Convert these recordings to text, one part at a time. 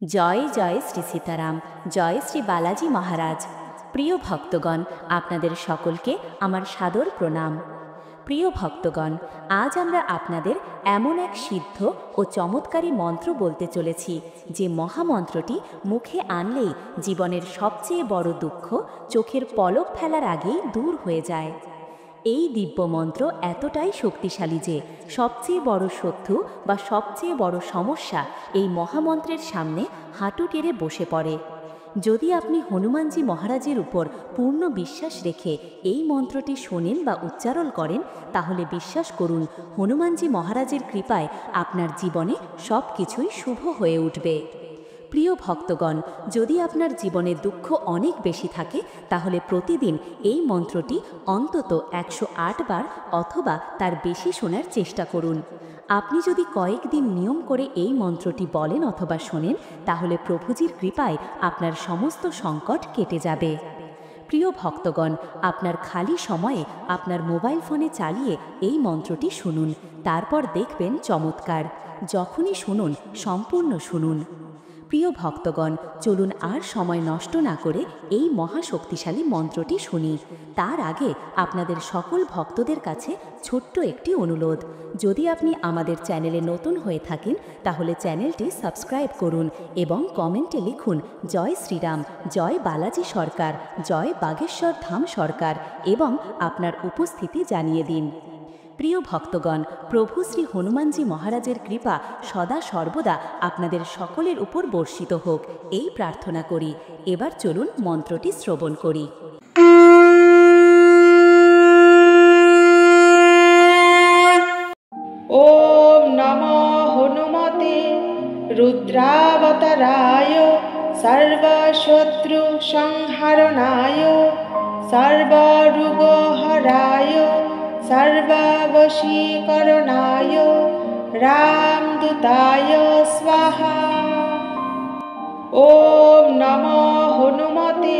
জয় জয় শ্রী সীতারাম, জয় শ্রী বালাজি মহারাজ। প্রিয় ভক্তগণ, আপনাদের সকলকে আমার সাদর প্রণাম। প্রিয় ভক্তগণ, আজ আমরা আপনাদের এমন এক সিদ্ধ ও চমৎকারী মন্ত্র বলতে চলেছি, যে মহামন্ত্রটি মুখে আনলেই জীবনের সবচেয়ে বড় দুঃখ চোখের পলক ফেলার আগেই দূর হয়ে যায়। এই দিব্য মন্ত্র এতটাই শক্তিশালী যে সবচেয়ে বড় শত্রু বা সবচেয়ে বড় সমস্যা এই মহামন্ত্রের সামনে হাঁটু গেড়ে বসে পড়ে। যদি আপনি হনুমানজি মহারাজের উপর পূর্ণ বিশ্বাস রেখে এই মন্ত্রটি শোনেন বা উচ্চারণ করেন, তাহলে বিশ্বাস করুন, হনুমানজি মহারাজের কৃপায় আপনার জীবনে সব কিছুই শুভ হয়ে উঠবে। প্রিয় ভক্তগণ, যদি আপনার জীবনে দুঃখ অনেক বেশি থাকে, তাহলে প্রতিদিন এই মন্ত্রটি অন্তত 108 বার অথবা তার বেশি শোনার চেষ্টা করুন। আপনি যদি কয়েকদিন নিয়ম করে এই মন্ত্রটি বলেন অথবা শোনেন, তাহলে প্রভুজির কৃপায় আপনার সমস্ত সংকট কেটে যাবে। প্রিয় ভক্তগণ, আপনার খালি সময়ে আপনার মোবাইল ফোনে চালিয়ে এই মন্ত্রটি শুনুন, তারপর দেখবেন চমৎকার। যখনই শুনুন, সম্পূর্ণ শুনুন। প্রিয় ভক্তগণ, চলুন আর সময় নষ্ট না করে এই মহাশক্তিশালী মন্ত্রটি শুনি। তার আগে আপনাদের সকল ভক্তদের কাছে ছোট্ট একটি অনুরোধ। যদি আপনি আমাদের চ্যানেলে নতুন হয়ে থাকেন, তাহলে চ্যানেলটি সাবস্ক্রাইব করুন এবং কমেন্টে লিখুন জয় শ্রীরাম, জয় বালাজি সরকার, জয় বাগেশ্বর ধাম সরকার এবং আপনার উপস্থিতি জানিয়ে দিন। প্রিয় ভক্তগণ, প্রভু শ্রী হনুমানজি মহারাজের কৃপা সদা সর্বদা আপনাদের সকলের উপর বর্ষিত হোক, এই প্রার্থনা করি। এবার চলুন মন্ত্রটি শ্রবণ করি। ওম নমো হনুমতে রুদ্রাবতারায় সর্বশত্রু সংহারণায় সর্বরোগহরায় সর্ববশীকরণায় রামদূতায় স্বাহা। ওম নমো হনুমতে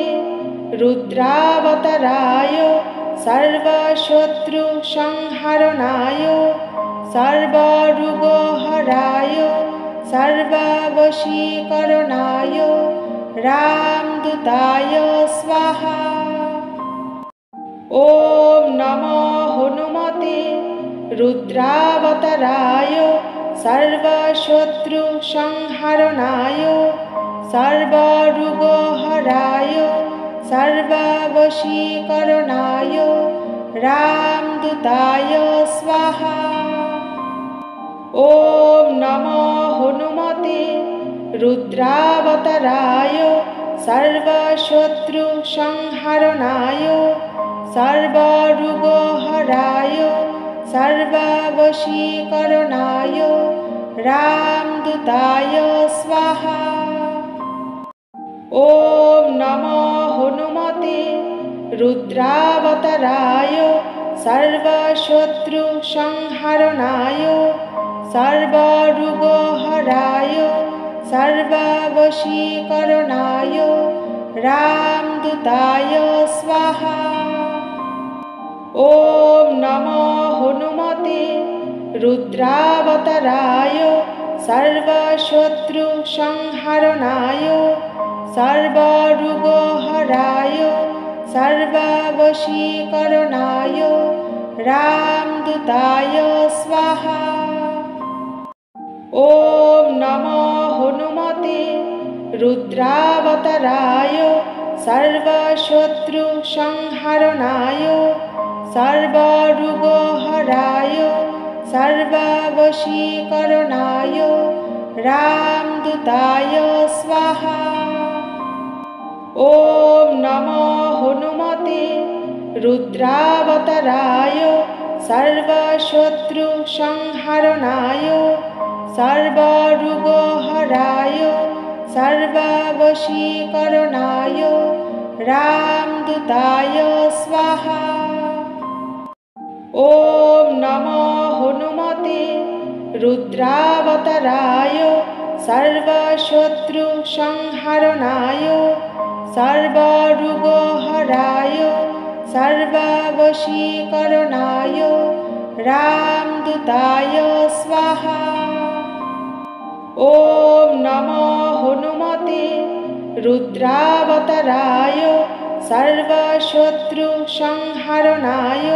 রুদ্রাবতারায় সর্বশত্রু সংহারণায় সর্বরোগহরায় সর্ববশীকরণায় রামদূতায় স্বাহা। ওম নমো হনুমতে রুদ্রাবতারায় সর্বশত্রু সংহারণায় সর্বরোগহরায় সর্ববশীকরণায় রামদূতায় স্বাহা। ওম নমো হনুমতে রুদ্রাবতারায় সর্বশত্রু সংহারণায় সর্বরোগহরায় সর্ববশীকরণায় রামদূতায় স্বাহা। ওম নমো হনুমতে রুদ্রাবতারায় সর্বশত্রু সংহারণায় সর্বরোগহরায় সর্ববশীকরণায় রামদূতায় স্বাহা। ওম নমো হনুমতে রুদ্রাবতারায় সর্বশত্রু সংহারণায় সর্বরোগহরায় সর্ববশীকরণায় রামদূতায় স্বাহা। ওম নমো হনুমতে রুদ্রাবতারায় সর্বশত্রু সংহারণায় সর্বরোগহরায় সর্ববশীকরণায় রামদূতায় স্বাহা। ওম নমো হনুমতে রুদ্রাবতারায় সর্বশত্রু সংহারণায় সর্বরোগহরায় সর্ববশীকরণায় রামদূতায় স্বাহা। ওম নমো হনুমতে রুদ্রাবতারায় সর্বশত্রু সংহারণায় সর্বরোগহরায় সর্ববশীকরণায় রামদূতায় স্বাহা। ওম নমো হনুমতে रुद्रावताराय सर्वशत्रुसंहारणाय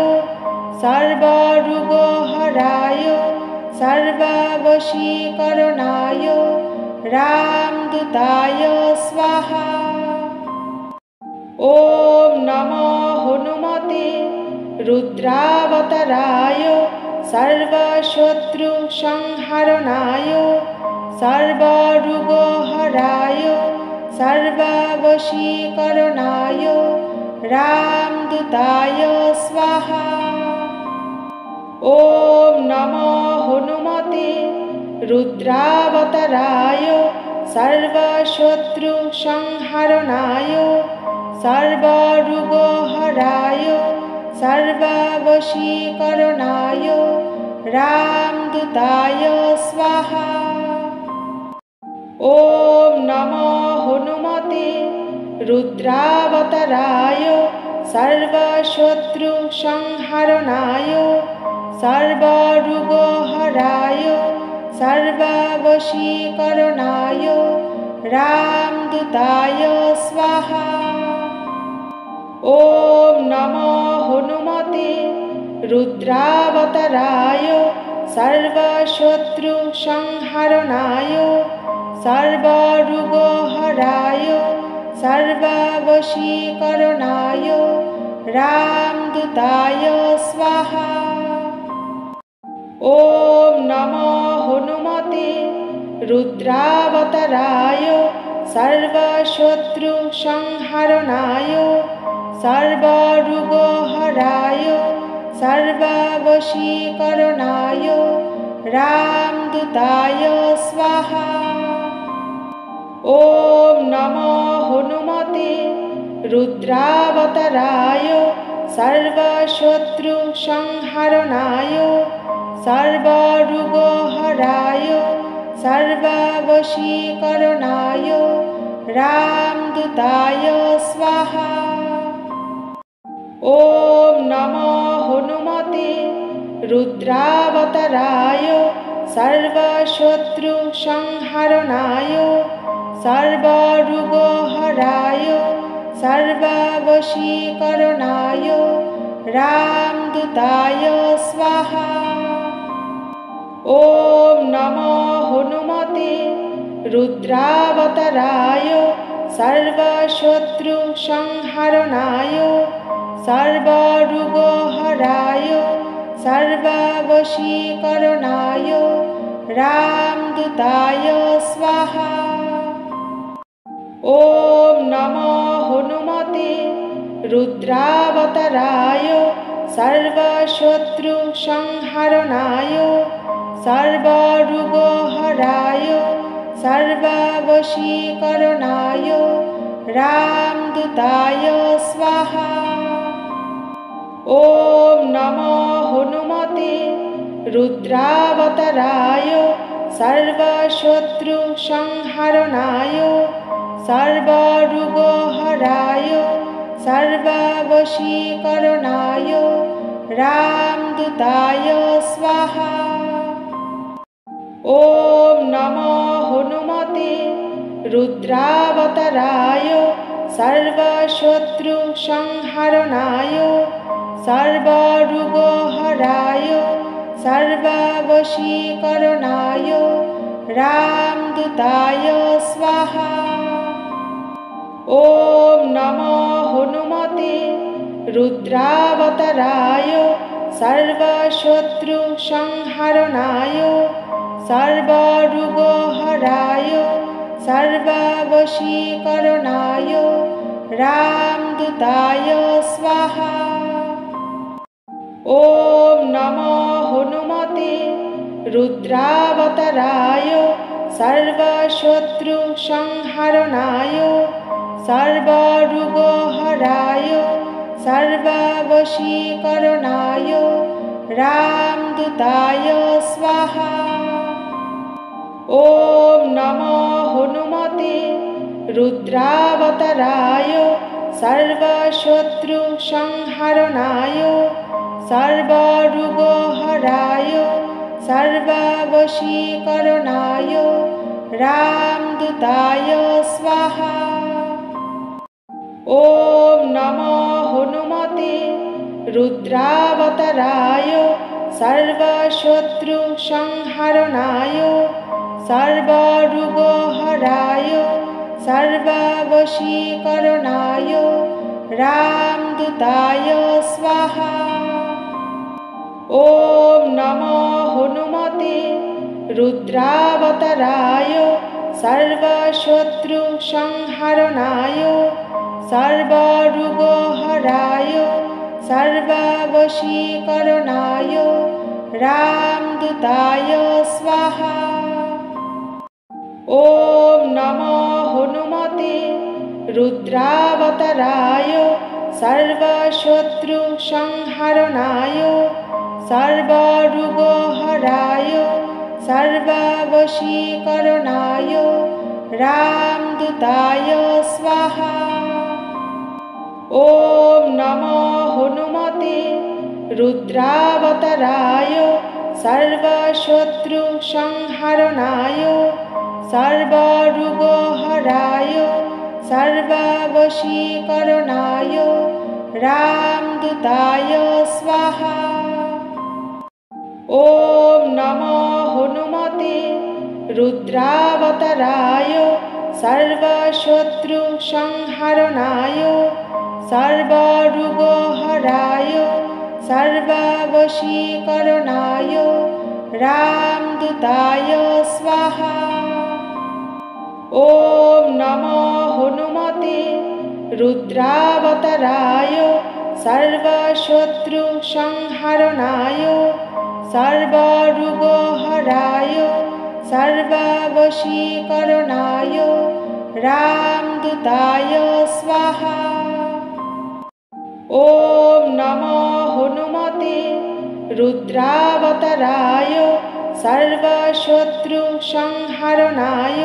सर्वरोगहराय सर्ववशीकरणाय रामदूताय स्वाहा। ॐ नमो हनुमते रुद्रावताराय सर्वशत्रुसंहारणाय सर्वरोगहराय सर्ववशीकरणाय रामदूताय स्वाहा। ॐ नमो हनुमते रुद्रावताराय सर्वशत्रुसंहारणाय सर्वरोगहराय सर्ववशीकरणाय रामदूताय स्वाहा। ॐ नमो हनुमते रुद्रावताराय सर्वशत्रुसंहारणाय सर्वरोगहराय सर्ववशीकरणाय रामदूताय स्वाहा। ॐ नमो हनुमते रुद्रावताराय सर्वशत्रुसंहारणाय सर्वरोगहराय सर्ववशीकरणाय रामदूताय स्वाहा। ॐ नमो हनुमते रुद्रावताराय सर्वशत्रुसंहारणाय सर्वरोगहराय सर्ववशीकरणाय रामदूताय स्वाहा। ॐ नमो हनुमते रुद्रावताराय सर्वशत्रुसंहारणाय सर्वरोगहराय सर्ववशीकरणाय रामदूताय स्वाहा। ॐ नमो हनुमते रुद्रावताराय सर्वशत्रुसंहारणाय सर्वरोगहराय सर्ववशीकरणाय रामदूताय स्वाहा। ॐ नमो हनुमते रुद्रावताराय सर्वशत्रुसंहारणाय सर्वरोगहराय सर्ववशीकरणाय रामदूताय स्वाहा। ॐ नमो हनुमते रुद्रावताराय सर्वशत्रुसंहारणाय सर्वरोगहराय सर्ववशीकरणाय रामदूताय स्वाहा। ॐ नमो हनुमते रुद्रावताराय सर्वशत्रुसंहारणाय सर्वरोगहराय सर्ववशीकरणाय रामदूताय स्वाहा। ॐ नमो हनुमते रुद्रावताराय सर्वशत्रुसंहारणाय सर्वरोगहराय सर्ववशीकरणाय रामदूताय स्वाहा। ॐ नमो हनुमते रुद्रावताराय सर्वशत्रुसंहारणाय सर्वरोगहराय सर्ववशीकरणाय रामदूताय स्वाहा। ॐ नमो हनुमते रुद्रावताराय सर्वशत्रुसंहारणाय सर्वरोगहराय सर्ववशीकरणाय रामदूताय स्वाहा। ॐ नमो हनुमते रुद्रावताराय सर्वशत्रुसंहारणाय सर्वरोगहराय सर्ववशीकरणाय रामदूताय स्वाहा। ॐ नमो हनुमते रुद्रावताराय सर्वशत्रुसंहारणाय सर्वरोगहराय सर्ववशीकरणाय रामदूताय स्वाहा। ॐ नमो हनुमते रुद्रावताराय सर्वशत्रुसंहारणाय सर्वरोगहराय सर्ववशीकरणाय रामदूताय स्वाहा। ॐ नमो हनुमते रुद्रावताराय सर्वशत्रुसंहारणाय सर्वरोगहराय सर्ववशीकरणाय रामदूताय स्वाहा। ॐ नमो हनुमते रुद्रावताराय सर्वशत्रुसंहारणाय सर्वरोगहराय सर्ववशीकरणाय रामदूताय स्वाहा। ॐ नमो हनुमते रुद्रावताराय सर्वशत्रुसंहारणाय सर्वरोगहराय सर्ववशीकरणाय रामदूताय स्वाहा। ॐ नमो हनुमते रुद्रावताराय सर्वशत्रुसंहारणाय सर्वरोगहराय सर्ववशीकरणाय रामदूताय स्वाहा। ॐ नमो हनुमते रुद्रावताराय सर्वशत्रुसंहारणाय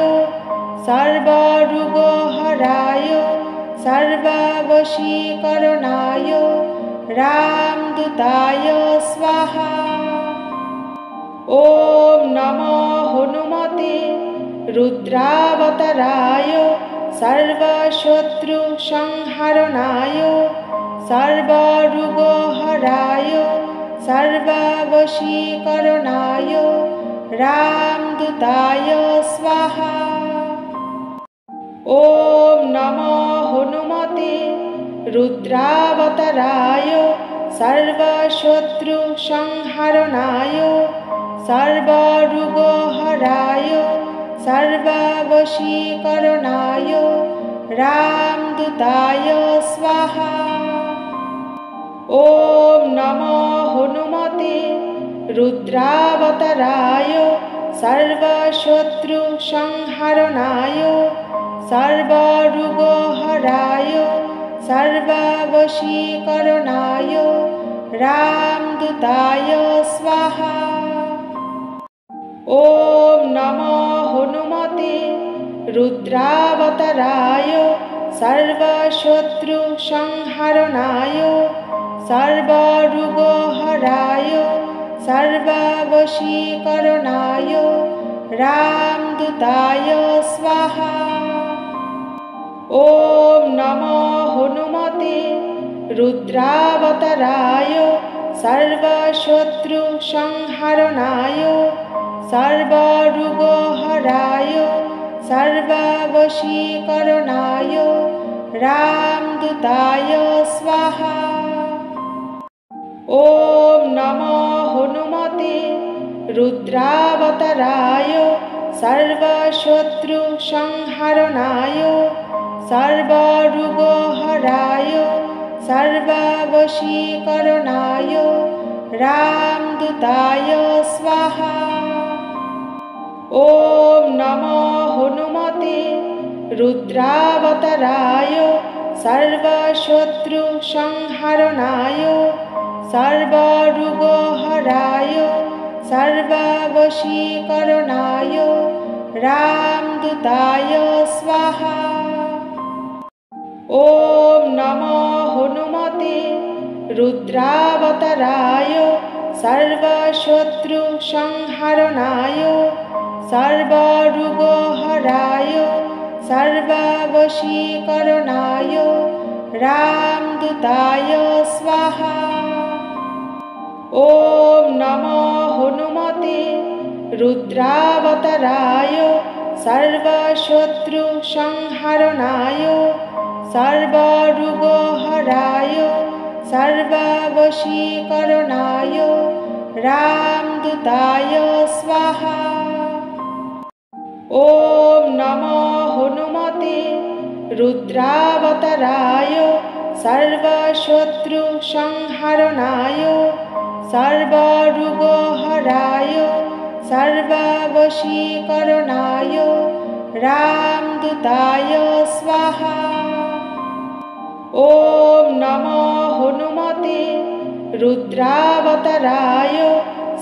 सर्वरोगहराय सर्ववशीकरणाय रामदूताय स्वाहा। ॐ नमो हनुमते रुद्रावताराय सर्वशत्रुसंहारणाय सर्वरोगहराय सर्ववशीकरणाय रामदूताय स्वाहा। ॐ नमो हनुमते रुद्रावताराय सर्वशत्रुसंहारणाय सर्वरोगहराय सर्ववशीकरणाय रामदूताय स्वाहा। ॐ नमो हनुमते रुद्रावताराय सर्वशत्रुसंहारणाय सर्वरोगहराय सर्ववशीकरणाय रामदूताय स्वाहा। ॐ नमो हनुमते रुद्रावताराय सर्वशत्रुसंहारणाय सर्वरोगहराय सर्ववशीकरणाय रामदूताय स्वाहा। ॐ नमो हनुमते रुद्रावताराय सर्वशत्रुसंहारणाय सर्वरोगहराय सर्ववशीकरणाय रामदूताय स्वाहा। ॐ नमो हनुमते रुद्रावताराय सर्वशत्रुसंहारणाय सर्वरोगहराय सर्ववशीकरणाय रामदूताय स्वाहा। ॐ नमो हनुमते रुद्रावताराय सर्वशत्रुसंहारणाय सर्वरोगहराय सर्ववशीकरणाय रामदूताय स्वाहा। ॐ नमो हनुमते रुद्रावताराय सर्वशत्रुसंहारणाय सर्वरोगहराय सर्ववशीकरणाय रामदूताय स्वाहा। ॐ नमो हनुमते रुद्रावताराय सर्वशत्रुसंहारणाय सर्वरोगहराय सर्ववशीकरणाय रामदूताय स्वाहा। ॐ नमो हनुमते रुद्रावताराय सर्वशत्रुसंहारणाय सर्वरोगहराय सर्ववशीकरणाय रामदूताय स्वाहा। ॐ नमो हनुमते रुद्रावताराय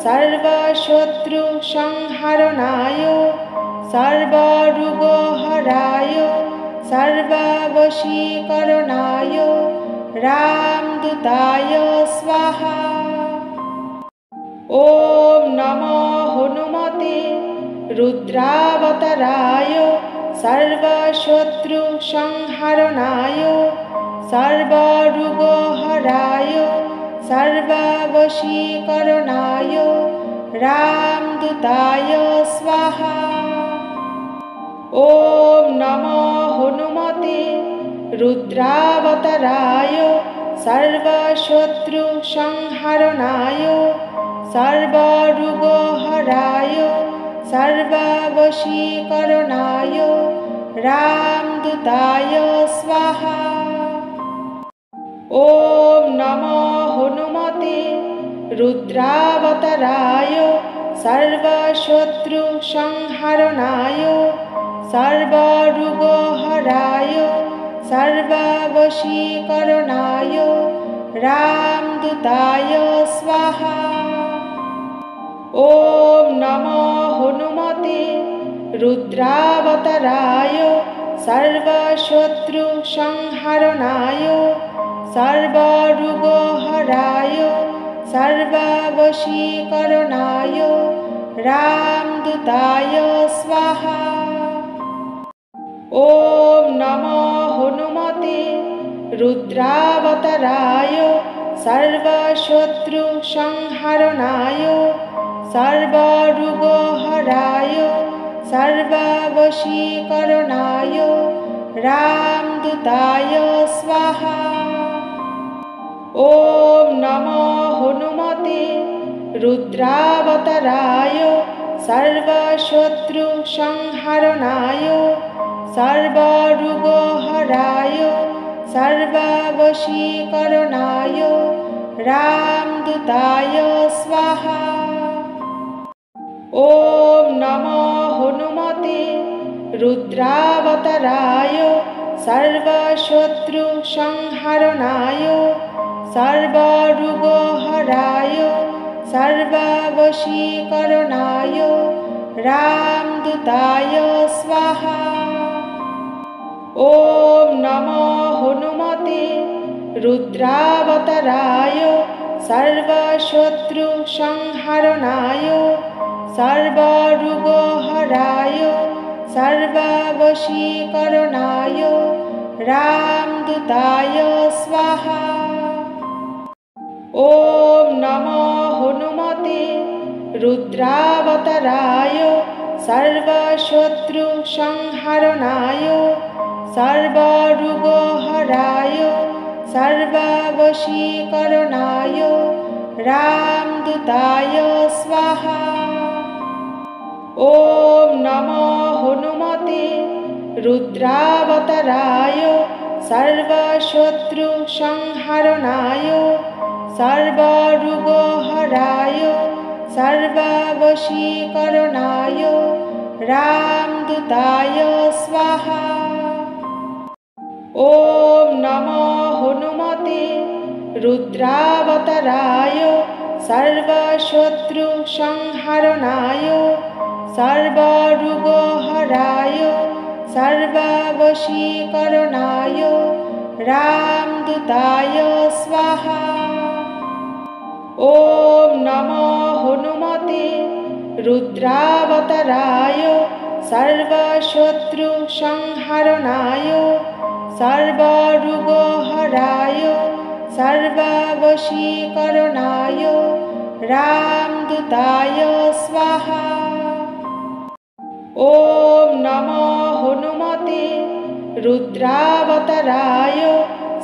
सर्वशत्रुसंहारणाय सर्वरोगहराय सर्ववशीकरणाय रामदूताय स्वाहा। ॐ नमो हनुमते रुद्रावताराय सर्वशत्रुसंहारणाय सर्वरोगहराय सर्ववशीकरणाय रामदूताय स्वाहा। ॐ नमो हनुमते रुद्रावताराय सर्वशत्रुसंहारणाय सर्वरोगहराय सर्ववशीकरणाय रामदूताय स्वाहा। ॐ नमो हनुमते रुद्रावताराय सर्वशत्रुसंहारणाय सर्वरोगहराय सर्ववशीकरणाय रामदूताय स्वाहा। ॐ नमो हनुमते रुद्रावताराय सर्वशत्रुसंहारणाय सर्वरोगहराय सर्ववशीकरणाय रामदूताय स्वाहा। ॐ नमो हनुमते रुद्रावताराय सर्वशत्रुसंहारणाय सर्वरोगहराय सर्ववशीकरणाय रामदूताय स्वाहा। ॐ नमो हनुमते रुद्रावताराय सर्वशत्रुसंहारणाय सर्वरोगहराय सर्ववशीकरणाय रामदूताय स्वाहा। ॐ नमो हनुमते रुद्रावताराय सर्वशत्रुसंहारणाय सर्वरोगहराय सर्ववशीकरणाय रामदूताय स्वाहा। ॐ नमो हनुमते रुद्रावताराय सर्वशत्रुसंहारणाय सर्वरोगहराय सर्ववशीकरणाय रामदूताय स्वाहा। ॐ नमो हनुमते रुद्रावताराय सर्वशत्रुसंहारणाय सर्वरोगहराय सर्ववशीकरणाय रामदूताय स्वाहा। ॐ नमो हनुमते रुद्रावताराय सर्वशत्रुसंहारणाय सर्वरोगहराय सर्ववशीकरणाय रामदूताय स्वाहा। ॐ नमो हनुमते रुद्रावताराय सर्वशत्रुसंहारणाय सर्वरोगहराय सर्ववशीकरणाय रामदूताय स्वाहा। ॐ नमो हनुमते रुद्रावताराय सर्वशत्रुसंहारणाय सर्वरोगहराय सर्ववशीकरणाय रामदूताय स्वाहा। ॐ नमो हनुमते रुद्रावताराय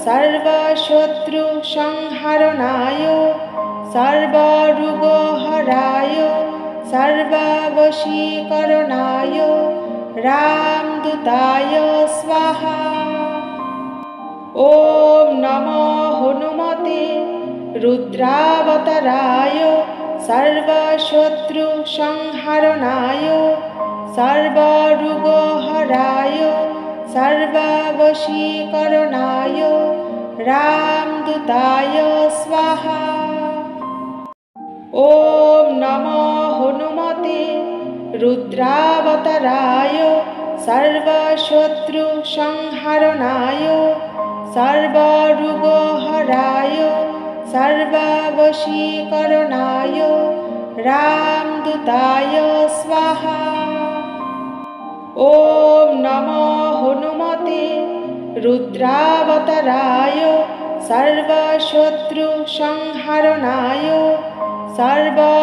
सर्वशत्रुसंहारणाय सर्वरोगहराय सर्ववशीकरणाय रामदूताय स्वाहा। ॐ नमो हनुमते रुद्रावताराय सर्वशत्रुसंहारणाय सर्वरोगहराय सर्ववशीकरणाय रामदूताय स्वाहा। ॐ नमो हनुमते रुद्रावताराय सर्वशत्रुसंहारणाय सर्वरोगहराय सर्ववशीकरणाय रामदूताय स्वाहा। ॐ नमो हनुमते रुद्रावताराय सर्वशत्रुसंहारणाय सर्वरोगहराय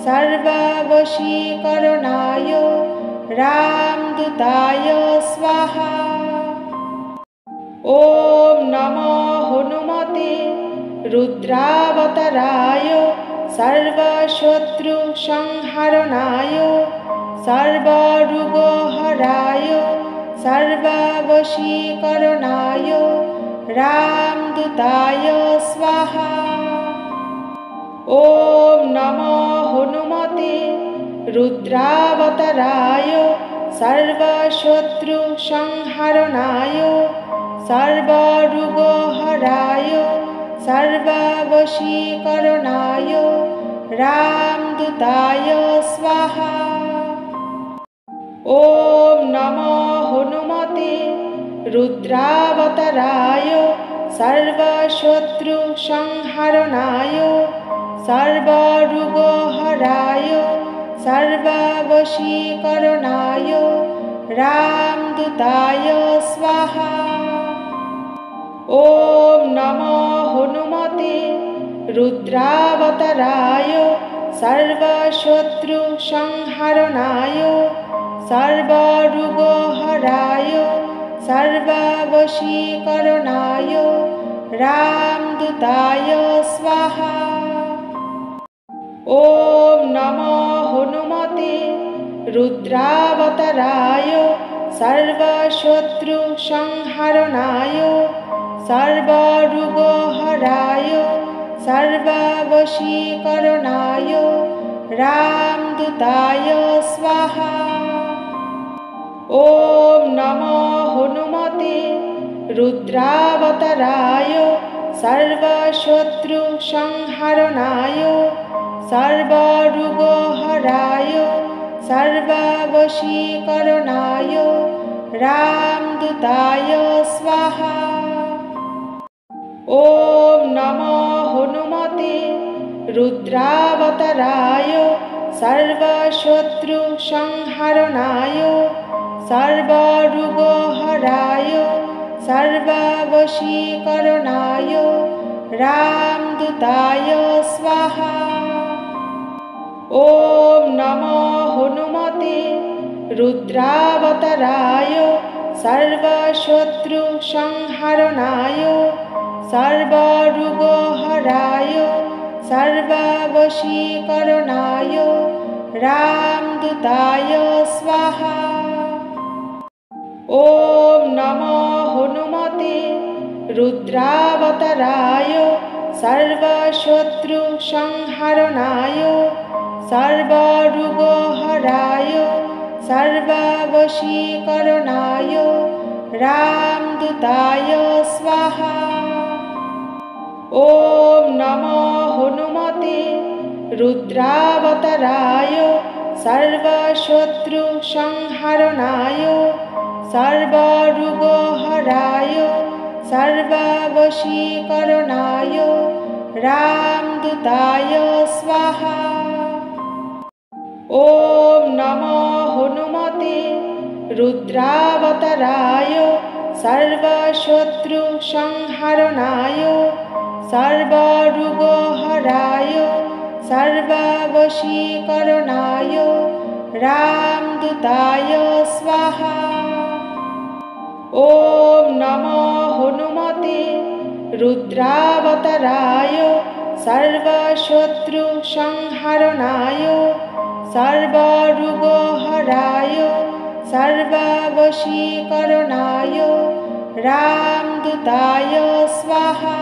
सर्ववशीकरणाय रामदूताय स्वाहा। ॐ नमो हनुमते रुद्रावताराय सर्वशत्रुसंहारणाय सर्वरोगहराय सर्ववशीकरणाय रामदूताय स्वाहा। ॐ नमो हनुमते रुद्रावताराय सर्वशत्रुसंहारणाय सर्वरोगहराय सर्ववशीकरणाय रामदूताय स्वाहा। ॐ नमो हनुमते रुद्रावताराय सर्वशत्रुसंहारणाय सर्वरोगहराय सर्ववशीकरणाय रामदूताय स्वाहा। ॐ नमो हनुमते रुद्रावताराय सर्वशत्रुसंहारणाय सर्वरोगहराय सर्ववशीकरणाय रामदूताय स्वाहा। ॐ नमो हनुमते रुद्रावताराय सर्वशत्रुसंहारणाय सर्वरोगहराय सर्ववशीकरणाय रामदूताय स्वाहा। ॐ नमो हनुमते रुद्रावताराय सर्वशत्रुसंहारणाय सर्वरोगहराय सर्ववशीकरणाय रामदूताय स्वाहा। ॐ नमो हनुमते रुद्रावताराय सर्वशत्रुसंहारणाय सर्वरोगहराय सर्ववशीकरणाय रामदूताय स्वाहा। ॐ नमो हनुमते रुद्रावताराय सर्वशत्रुसंहारणाय सर्वरोगहराय सर्ववशीकरणाय रामदूताय स्वाहा। ॐ नमो हनुमते रुद्रावताराय सर्वशत्रुसंहारणाय सर्वरोगहराय सर्ववशीकरणाय रामदूताय स्वाहा। ॐ नमो हनुमते रुद्रावताराय सर्वशत्रुसंहारणाय सर्वरोगहराय सर्ववशीकरणाय रामदूताय स्वाहा। ॐ नमो हनुमते रुद्रावताराय सर्वशत्रुसंहारणाय सर्वरोगहराय सर्ववशीकरणाय रामदूताय स्वाहा। ॐ नमो हनुमते रुद्रावताराय सर्वशत्रुसंहारणाय सर्वरोगहराय सर्ववशीकरणाय रामदूताय स्वाहा।